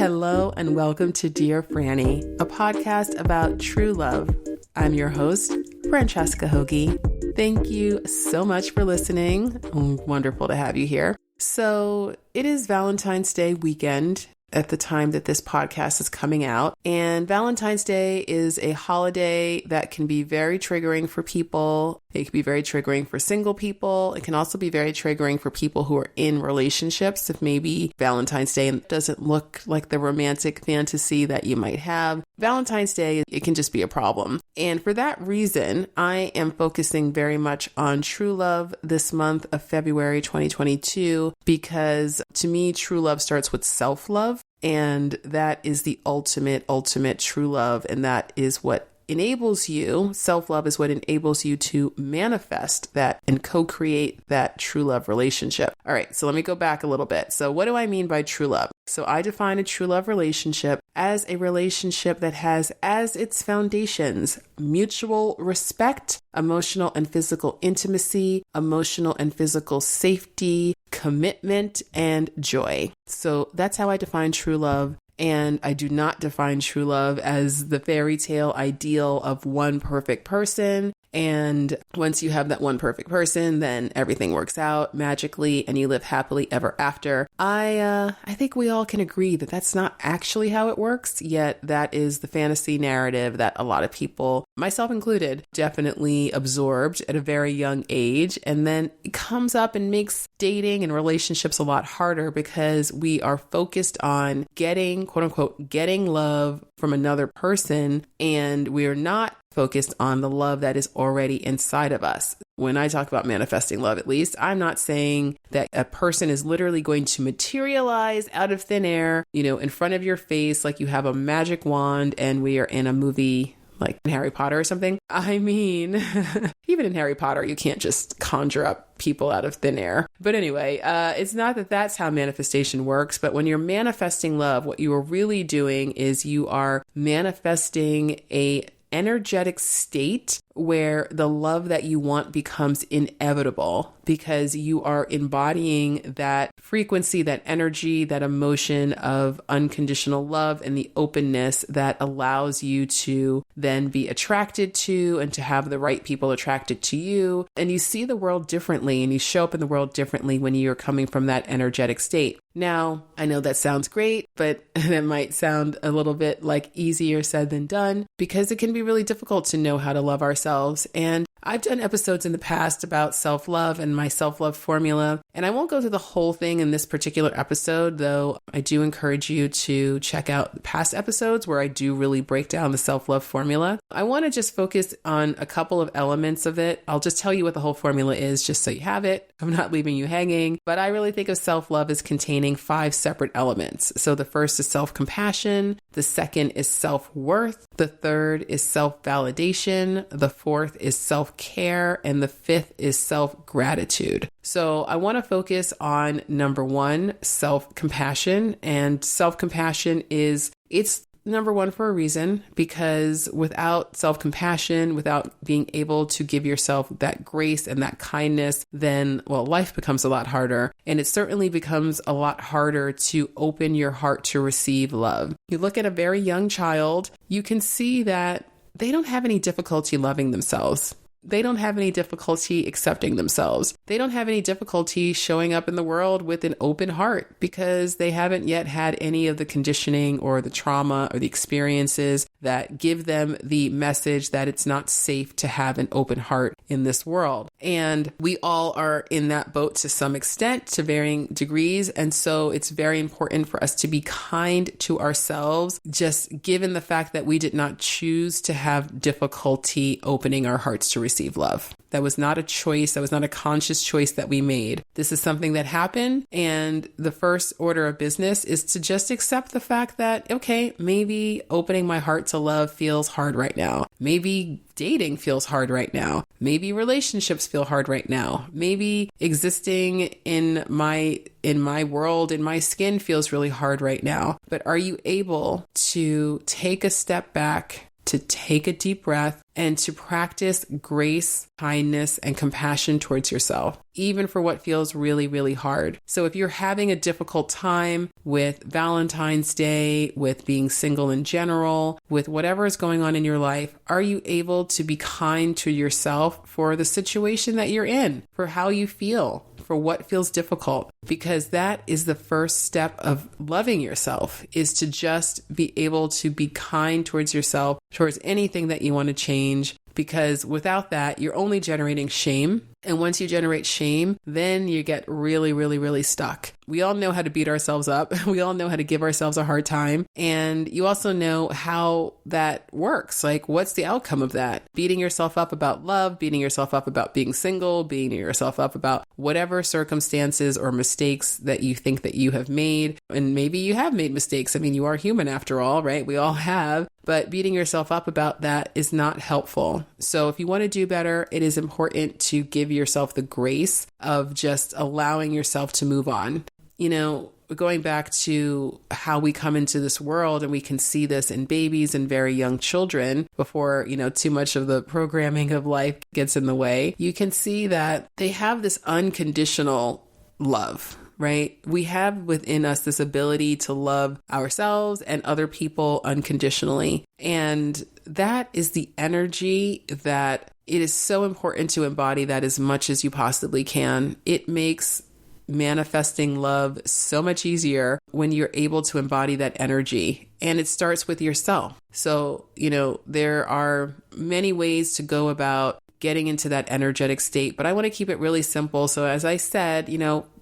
Hello and welcome to Dear Franny, a podcast about true love. I'm your host, Francesca Hogi. Thank you so much for listening. Wonderful to have you here. So it is Valentine's Day weekend at the time that this podcast is coming out. And Valentine's Day is a holiday that can be very triggering for people. It can be very triggering for single people. It can also be very triggering for people who are in relationships. If maybe Valentine's Day doesn't look like the romantic fantasy that you might have, Valentine's Day, it can just be a problem. And for that reason, I am focusing very much on true love this month of February 2022, because to me, true love starts with self-love. And that is the ultimate true love. And that is what enables you, self-love is what enables you to manifest that and co-create that true love relationship. All right, so let me go back a little bit. So what do I mean by true love? So I define a true love relationship as a relationship that has as its foundations mutual respect, emotional and physical intimacy, emotional and physical safety, commitment, and joy. So that's how I define true love. And I do not define true love as the fairy tale ideal of one perfect person. And once you have that one perfect person, then everything works out magically and you live happily ever after. I think we all can agree that that's not actually how it works, yet that is the fantasy narrative that a lot of people, myself included, definitely absorbed at a very young age. And then it comes up and makes dating and relationships a lot harder because we are focused on getting, quote unquote, getting love from another person, and we are not focused on the love that is already inside of us. When I talk about manifesting love, at least, I'm not saying that a person is literally going to materialize out of thin air, in front of your face, like you have a magic wand and we are in a movie like in Harry Potter or something. I mean, even in Harry Potter, you can't just conjure up people out of thin air. But anyway, it's not that that's how manifestation works, but when you're manifesting love, what you are really doing is you are manifesting a energetic state where the love that you want becomes inevitable because you are embodying that frequency, that energy, that emotion of unconditional love and the openness that allows you to then be attracted to and to have the right people attracted to you. And you see the world differently and you show up in the world differently when you're coming from that energetic state. Now, I know that sounds great, but that might sound a little bit like easier said than done because it can be really difficult to know how to love ourselves. And I've done episodes in the past about self-love and my self-love formula, and I won't go through the whole thing in this particular episode, though I do encourage you to check out past episodes where I do really break down the self-love formula. I want to just focus on a couple of elements of it. I'll just tell you what the whole formula is just so you have it. I'm not leaving you hanging, but I really think of self-love as containing 5 separate elements. So the first is self-compassion, the second is self-worth, the third is self-validation, the fourth is self-care, and the fifth is self-gratitude. So I want to focus on number 1, self-compassion. And self-compassion it's number 1 for a reason, because without self-compassion, without being able to give yourself that grace and that kindness, then, life becomes a lot harder. And it certainly becomes a lot harder to open your heart to receive love. You look at a very young child, you can see that they don't have any difficulty loving themselves. They don't have any difficulty accepting themselves. They don't have any difficulty showing up in the world with an open heart because they haven't yet had any of the conditioning or the trauma or the experiences that give them the message that it's not safe to have an open heart in this world. And we all are in that boat to some extent, to varying degrees. And so it's very important for us to be kind to ourselves, just given the fact that we did not choose to have difficulty opening our hearts to receive love. That was not a choice. That was not a conscious choice that we made. This is something that happened. And the first order of business is to just accept the fact that, okay, maybe opening my heart to love feels hard right now. Maybe dating feels hard right now. Maybe relationships feel hard right now. Maybe existing in my world, in my skin feels really hard right now. But are you able to take a step back, to take a deep breath and to practice grace, kindness, and compassion towards yourself, even for what feels really, really hard. So if you're having a difficult time with Valentine's Day, with being single in general, with whatever is going on in your life, are you able to be kind to yourself for the situation that you're in, for how you feel, for what feels difficult? Because that is the first step of loving yourself, is to just be able to be kind towards yourself, towards anything that you want to change. Because without that, you're only generating shame. And once you generate shame, then you get really, really, really stuck. We all know how to beat ourselves up. We all know how to give ourselves a hard time. And you also know how that works. Like, what's the outcome of that? Beating yourself up about love, beating yourself up about being single, beating yourself up about whatever circumstances or mistakes that you think that you have made. And maybe you have made mistakes. I mean, you are human after all, right? We all have. But beating yourself up about that is not helpful. So if you want to do better, it is important to give yourself the grace of just allowing yourself to move on. You know, going back to how we come into this world, and we can see this in babies and very young children before, too much of the programming of life gets in the way. You can see that they have this unconditional love. Right? We have within us this ability to love ourselves and other people unconditionally. And that is the energy that it is so important to embody that as much as you possibly can. It makes manifesting love so much easier when you're able to embody that energy. And it starts with yourself. So, there are many ways to go about getting into that energetic state, but I want to keep it really simple. So as I said,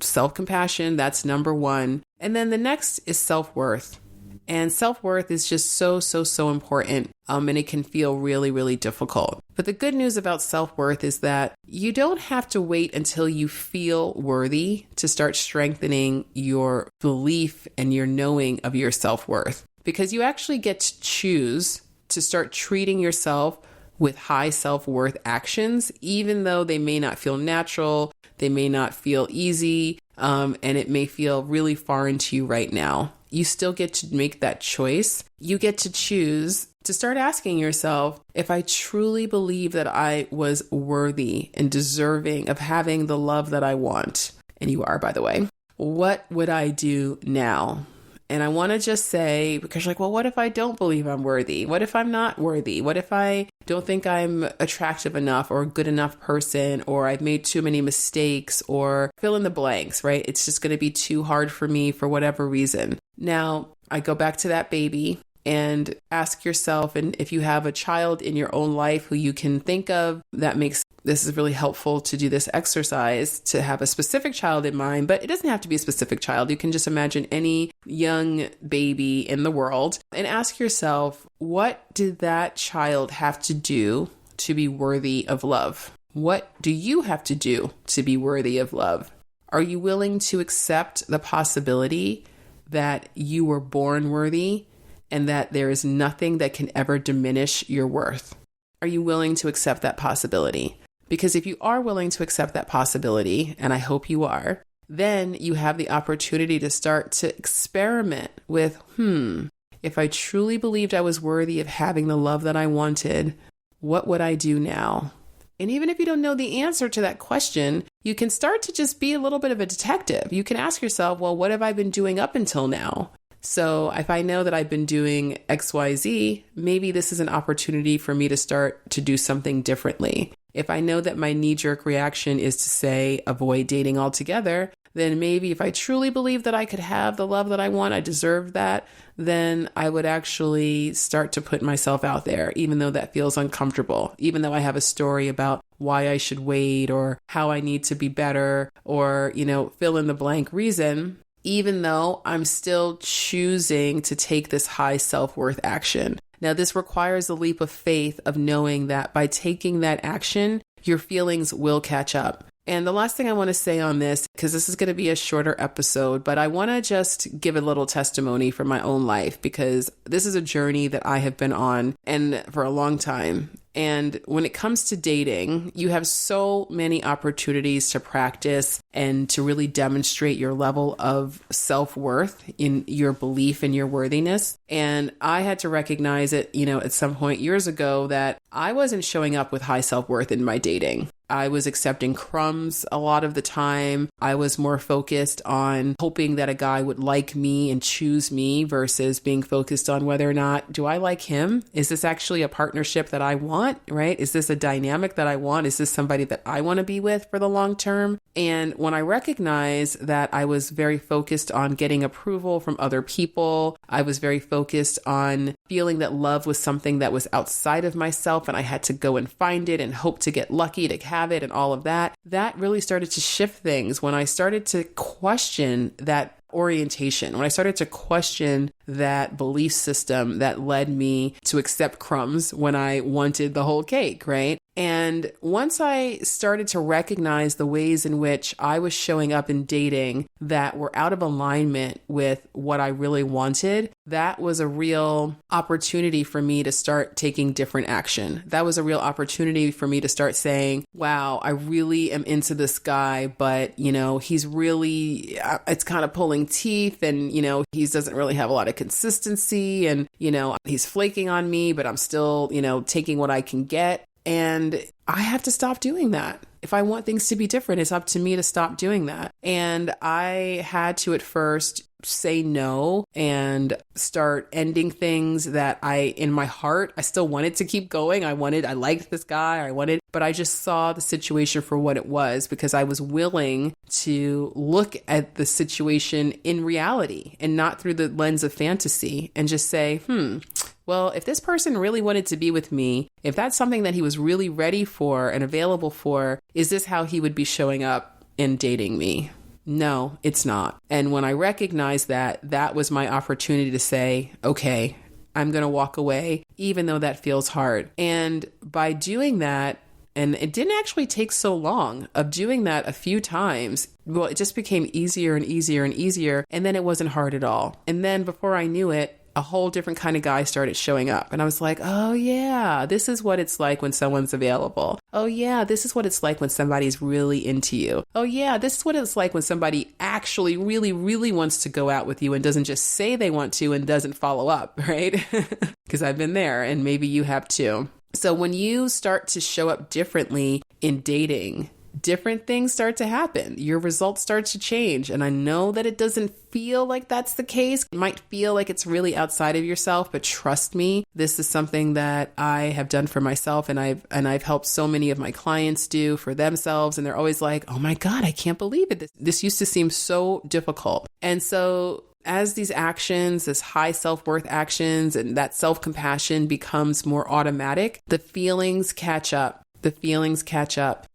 self-compassion, that's number one. And then the next is self-worth. And self-worth is just so, so, so important. And it can feel really, really difficult. But the good news about self-worth is that you don't have to wait until you feel worthy to start strengthening your belief and your knowing of your self-worth. Because you actually get to choose to start treating yourself with high self-worth actions, even though they may not feel natural, they may not feel easy, and it may feel really foreign to you right now. You still get to make that choice. You get to choose to start asking yourself, if I truly believe that I was worthy and deserving of having the love that I want, and you are, by the way, what would I do now? And I want to just say, because you're like, well, what if I don't believe I'm worthy? What if I'm not worthy? What if I don't think I'm attractive enough or a good enough person, or I've made too many mistakes, or fill in the blanks, right? It's just going to be too hard for me for whatever reason. Now, I go back to that baby and ask yourself, and if you have a child in your own life who you can think of, this is really helpful to do this exercise, to have a specific child in mind, but it doesn't have to be a specific child. You can just imagine any young baby in the world and ask yourself, what did that child have to do to be worthy of love? What do you have to do to be worthy of love? Are you willing to accept the possibility that you were born worthy and that there is nothing that can ever diminish your worth? Are you willing to accept that possibility? Because if you are willing to accept that possibility, and I hope you are, then you have the opportunity to start to experiment with, if I truly believed I was worthy of having the love that I wanted, what would I do now? And even if you don't know the answer to that question, you can start to just be a little bit of a detective. You can ask yourself, well, what have I been doing up until now? So if I know that I've been doing XYZ, maybe this is an opportunity for me to start to do something differently. If I know that my knee-jerk reaction is to say, avoid dating altogether, then maybe if I truly believe that I could have the love that I want, I deserve that, then I would actually start to put myself out there, even though that feels uncomfortable, even though I have a story about why I should wait or how I need to be better or, fill in the blank reason. Even though I'm still choosing to take this high self-worth action. Now, this requires a leap of faith of knowing that by taking that action, your feelings will catch up. And the last thing I want to say on this, because this is going to be a shorter episode, but I want to just give a little testimony from my own life, because this is a journey that I have been on and for a long time. And when it comes to dating, you have so many opportunities to practice and to really demonstrate your level of self-worth in your belief in your worthiness. And I had to recognize it, at some point years ago that I wasn't showing up with high self-worth in my dating. I was accepting crumbs a lot of the time. I was more focused on hoping that a guy would like me and choose me versus being focused on whether or not, do I like him? Is this actually a partnership that I want, right? Is this a dynamic that I want? Is this somebody that I want to be with for the long term? And when I recognized that I was very focused on getting approval from other people, I was very focused on feeling that love was something that was outside of myself and I had to go and find it and hope to get lucky to have it and all of that, that really started to shift things when I started to question that orientation, when I started to question that belief system that led me to accept crumbs when I wanted the whole cake, right? And once I started to recognize the ways in which I was showing up in dating that were out of alignment with what I really wanted, that was a real opportunity for me to start taking different action. That was a real opportunity for me to start saying, wow, I really am into this guy, but, he's really, it's kind of pulling teeth and, he doesn't really have a lot of consistency and, he's flaking on me, but I'm still, taking what I can get. And I have to stop doing that. If I want things to be different, it's up to me to stop doing that. And I had to at first say no and start ending things that in my heart, I still wanted to keep going. I liked this guy, but I just saw the situation for what it was because I was willing to look at the situation in reality and not through the lens of fantasy and just say, well, if this person really wanted to be with me, if that's something that he was really ready for and available for, is this how he would be showing up in dating me? No, it's not. And when I recognized that, that was my opportunity to say, okay, I'm going to walk away, even though that feels hard. And by doing that, and it didn't actually take so long of doing that a few times. Well, it just became easier and easier and easier. And then it wasn't hard at all. And then before I knew it, a whole different kind of guy started showing up. And I was like, oh yeah, this is what it's like when someone's available. Oh yeah, this is what it's like when somebody's really into you. Oh yeah, this is what it's like when somebody actually really, really wants to go out with you and doesn't just say they want to and doesn't follow up, right? Because I've been there and maybe you have too. So when you start to show up differently in dating, different things start to happen. Your results start to change. And I know that it doesn't feel like that's the case. It might feel like it's really outside of yourself, but trust me, this is something that I have done for myself and I've helped so many of my clients do for themselves. And they're always like, oh my God, I can't believe it. This used to seem so difficult. And so as these actions, this high self-worth actions and that self-compassion becomes more automatic, the feelings catch up.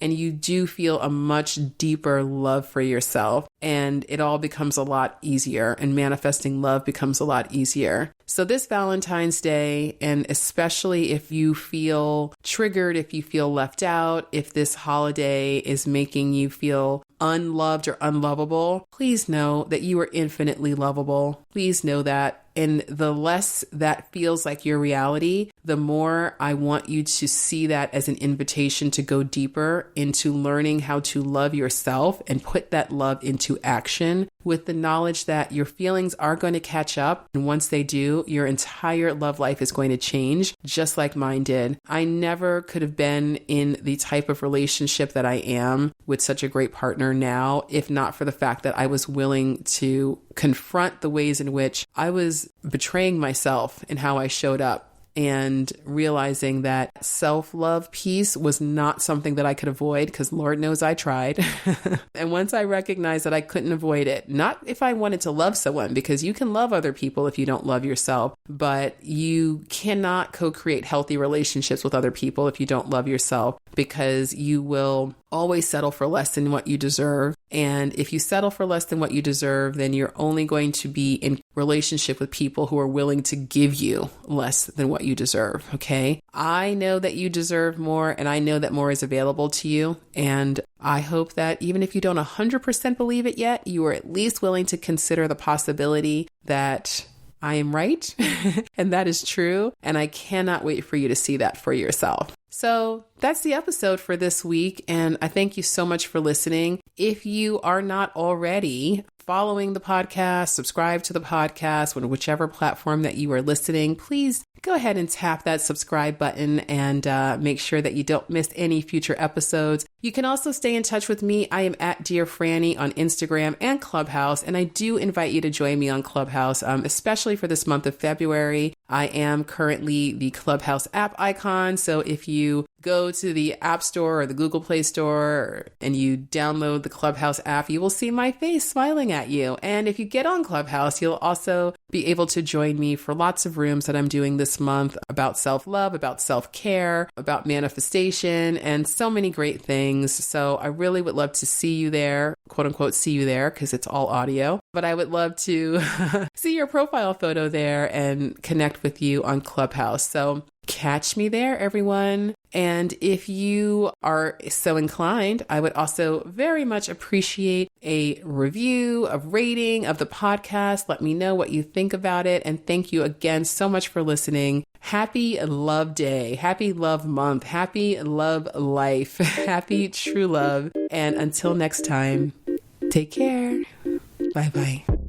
And you do feel a much deeper love for yourself and it all becomes a lot easier and manifesting love becomes a lot easier. So this Valentine's Day, and especially if you feel triggered, if you feel left out, if this holiday is making you feel unloved or unlovable, please know that you are infinitely lovable. Please know that. And the less that feels like your reality, the more I want you to see that as an invitation to go deeper into learning how to love yourself and put that love into action with the knowledge that your feelings are going to catch up. And once they do, your entire love life is going to change, just like mine did. I never could have been in the type of relationship that I am with such a great partner now, if not for the fact that I was willing to confront the ways in which I was betraying myself in how I showed up. And realizing that self-love piece was not something that I could avoid because Lord knows I tried. And once I recognized that I couldn't avoid it, not if I wanted to love someone, because you can love other people if you don't love yourself, but you cannot co-create healthy relationships with other people if you don't love yourself, because you will always settle for less than what you deserve. And if you settle for less than what you deserve, then you're only going to be in relationship with people who are willing to give you less than what you deserve. Okay. I know that you deserve more and I know that more is available to you. And I hope that even if you don't 100% believe it yet, you are at least willing to consider the possibility that I am right. And that is true. And I cannot wait for you to see that for yourself. So that's the episode for this week. And I thank you so much for listening. If you are not already following the podcast, subscribe to the podcast on whichever platform that you are listening, please go ahead and tap that subscribe button and make sure that you don't miss any future episodes. You can also stay in touch with me. I am at Dear Franny on Instagram and Clubhouse, and I do invite you to join me on Clubhouse, especially for this month of February. I am currently the Clubhouse app icon, so if you go to the App Store or the Google Play Store and you download the Clubhouse app, you will see my face smiling at you. And if you get on Clubhouse, you'll also be able to join me for lots of rooms that I'm doing this month about self-love, about self-care, about manifestation, and so many great things. So I really would love to see you there, quote unquote, see you there, because it's all audio. But I would love to see your profile photo there and connect with you on Clubhouse. So catch me there, everyone. And if you are so inclined, I would also very much appreciate a review, a rating of the podcast. Let me know what you think about it. And thank you again so much for listening. Happy Love Day. Happy Love Month. Happy Love Life. Happy True Love. And until next time, take care. Bye-bye.